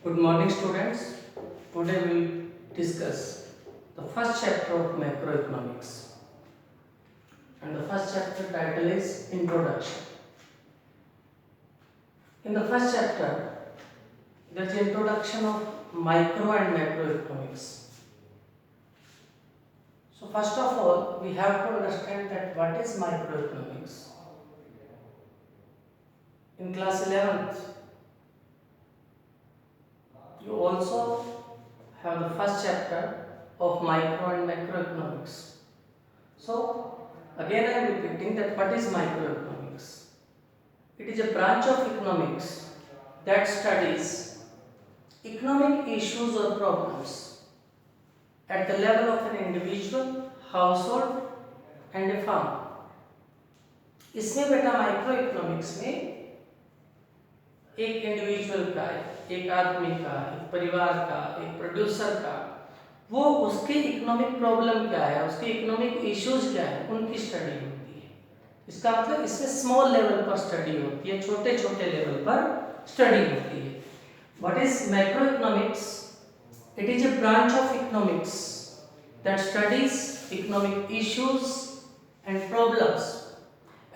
Good morning, students. Today we will discuss the first chapter of macroeconomics, and the first chapter title is Introduction. In the first chapter, there is introduction of micro and macroeconomics. So first of all, we have to understand that what is microeconomics. In class 11th, you also have the first chapter of micro and macroeconomics. So again I am repeating that what is microeconomics? It is a branch of economics that studies economic issues or problems at the level of an individual, household and a firm. इसमें बेटा micro economics में एक individual का, एक आदमी का, एक परिवार का, एक प्रोड्यूसर का, वो उसकी इकोनॉमिक प्रॉब्लम क्या है, उसके इकोनॉमिक इश्यूज क्या है, उनकी स्टडी होती है। इसका मतलब इसमें स्मॉल लेवल पर स्टडी होती है, छोटे छोटे लेवल पर स्टडी होती है। What is macro economics? It is a branch of economics that studies economic issues and problems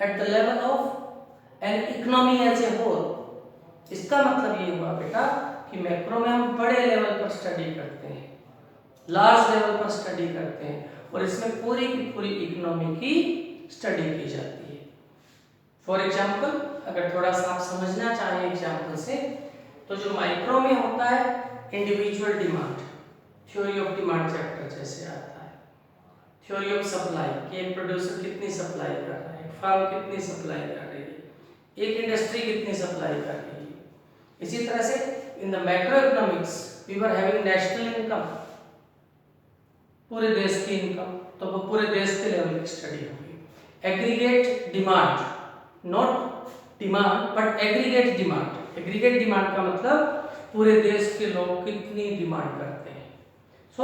at the level of an economy as a whole. इसका मतलब ये हुआ बेटा कि मैक्रो में हम बड़े लेवल पर स्टडी करते हैं, लार्ज लेवल पर स्टडी करते हैं, और इसमें पूरी की पूरी इकोनॉमी की स्टडी की जाती है। फॉर एग्जांपल, अगर थोड़ा सा आप समझना चाहें एग्जांपल से, तो जो माइक्रो में होता है individual demand, theory of demand chapter जैसे आता है, थ्योरी ऑफ सप्लाई कि एक प्रोड्यूसर कितनी सप्लाई कर रहा है, एक फार्म कितनी सप्लाई कर रही है, एक इंडस्ट्री कितनी सप्लाई कर रही है। इसी तरह से in the macro economics we were having national income, पूरे देश की इनकम, तो वो पूरे देश के लेवल की स्टडी होगी। Aggregate demand, not demand but aggregate demand. Aggregate demand का मतलब पूरे देश के लोग कितनी डिमांड करते हैं। सो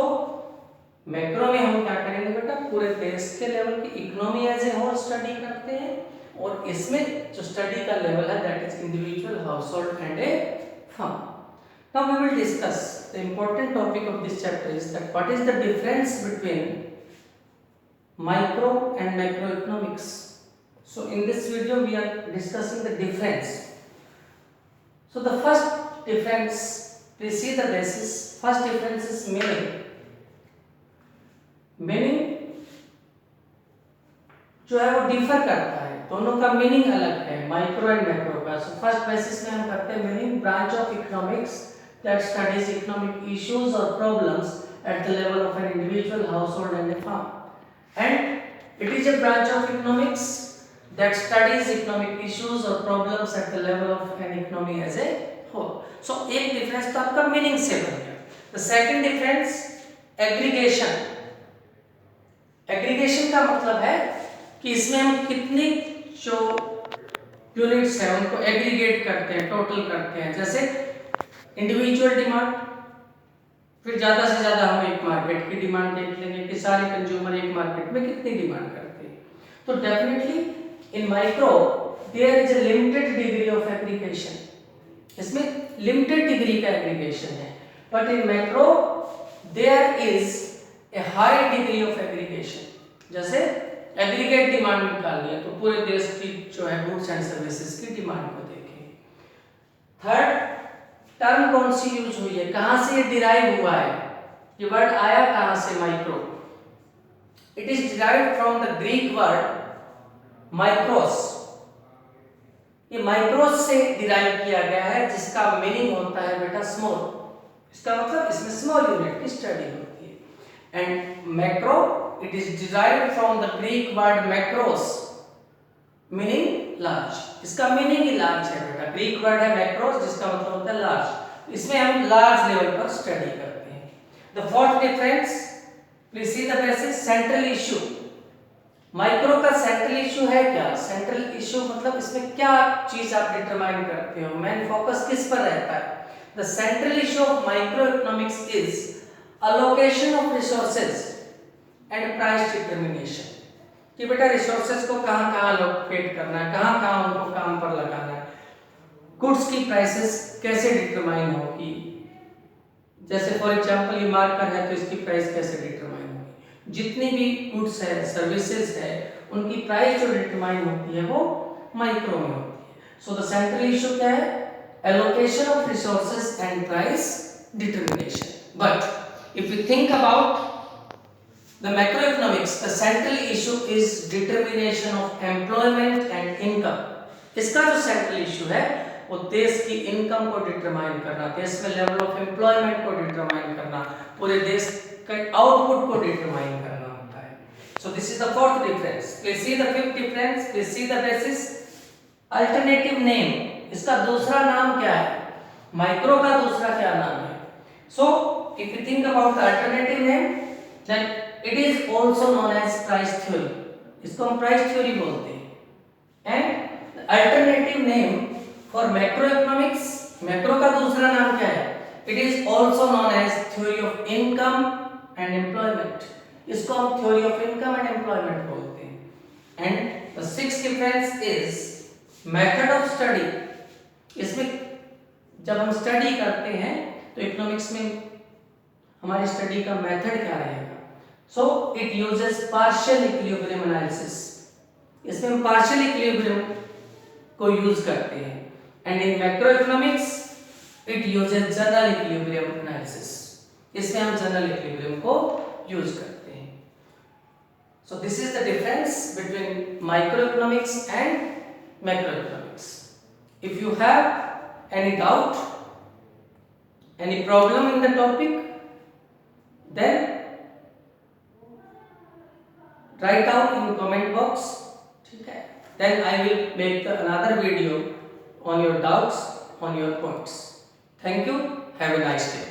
मैक्रो में हम क्या करेंगे बेटा, पूरे देश के लेवल की economy as a whole study करते हैं, और इसमें जो स्टडी का लेवल है that is individual, household and a firm. Now we will discuss the important topic of this chapter is that what is the difference between micro and macroeconomics. So in this video we are discussing the difference. So the first difference, please see the basis. First difference is meaning. Meaning जो है वो differ करता है, दोनों का meaning अलग है, micro and macro का। सो फर्स्ट बेसिस में हम करते हैं meaning, branch of economics that studies economic issues और problems at the level of an individual, household and a firm, and it is a branch of economics that studies economic issues और problems at the level of an economy as a whole. So एक difference तो आपका meaning से बन गया। The second difference, aggregation. Aggregation का मतलब है कि इसमें हम कितनी जो यूनिट्स हैं उनको एग्रीगेट करते हैं, टोटल करते हैं। जैसे इंडिविजुअल डिमांड, फिर ज्यादा से ज्यादा हम एक मार्केट की डिमांड देख लेंगे कि सारे कंज्यूमर एक मार्केट में कितनी डिमांड करते हैं। तो definitely in micro there is a limited degree of aggregation, इसमें लिमिटेड डिग्री का एग्रीगेशन है, but in macro there is a high degree of aggregation. जैसे एग्रीगेट डिमांड निकाल लिया तो पूरे देश की जो है गुड्स एंड सर्विसेज की डिमांड को देखें। थर्ड टर्म कौन सी यूज हुई है, कहां से ये डिराइव हुआ है, ये वर्ड आया कहां से, micro. It is derived from the Greek word micros. ये माइक्रोस से डिराइव किया गया है, जिसका मीनिंग होता है बेटा स्मॉल। इसका मतलब इसमें स्मॉल यूनिट की स्टडी होती है। And macro it is derived from the Greek word macros meaning large। इसका मीनिंग ही लार्ज है बेटा, ग्रीक वर्ड है मैक्रोस जिसका मतलब होता है लार्ज। इसमें हम लार्ज लेवल पर स्टडी करते हैं। The fourth difference, please see the basis, central issue. Micro का सेंट्रल इशू है क्या, सेंट्रल इशू मतलब इसमें क्या चीज आप डिटरमाइन करते हो, मेन फोकस किस पर रहता है। The central issue of micro economics is allocation of resources and price determination, कि बेटा रिसोर्सेज को कहां-कहां अलोकेट करना है, कहां-कहां उनको काम पर लगाना है, गुड्स की प्राइसेस कैसे डिटरमाइन होगी, जैसे फॉर एग्जांपल ये मार्कर है तो इसकी प्राइस कैसे डिटरमाइन होगी। जितनी भी गुड्स है, सर्विसेज है, उनकी प्राइस जो डिटरमाइन होती है वो माइक्रो में होती है। सो द सेंट्रल इशू क्या है? Allocation of resources and price determination. But if you think about the macroeconomics, the central issue is determination of employment and income. इसका जो सेंट्रल इशू है वो देश की इनकम को डिटरमाइन करना, देश में लेवल ऑफ एम्प्लॉयमेंट को डिटरमाइन करना, पूरे देश के आउटपुट को डिटरमाइन करना होता है। So this is the fourth difference. Please see the fifth difference, please see the basis. Alternative name, इसका दूसरा नाम क्या है? माइक्रो का दूसरा क्या नाम है? So if you think about the alternative name, then it is also known as price theory. इसको हम प्राइस थ्योरी बोलते हैं। And alternative name for macroeconomics, macro का दूसरा नाम क्या है? It is also known as theory of income and employment. इसको हम theory of income and employment बोलते हैं। And the sixth difference is method of study. इसमें जब हम स्टडी करते हैं तो इकोनॉमिक्स में हमारी स्टडी का मेथड क्या रहेगा? So it uses partial equilibrium analysis. इसमें हम पार्शियल इक्विलिब्रियम को यूज करते हैं। And in macroeconomics it uses general equilibrium analysis. इसमें हम जनरल इक्विलिब्रियम को यूज करते हैं। So this is the difference between microeconomics and macroeconomics. If you have any doubt, any problem in the topic, then write down in comment box, ठीक है? Then I will make another video on your doubts, on your points. Thank you. Have a nice day.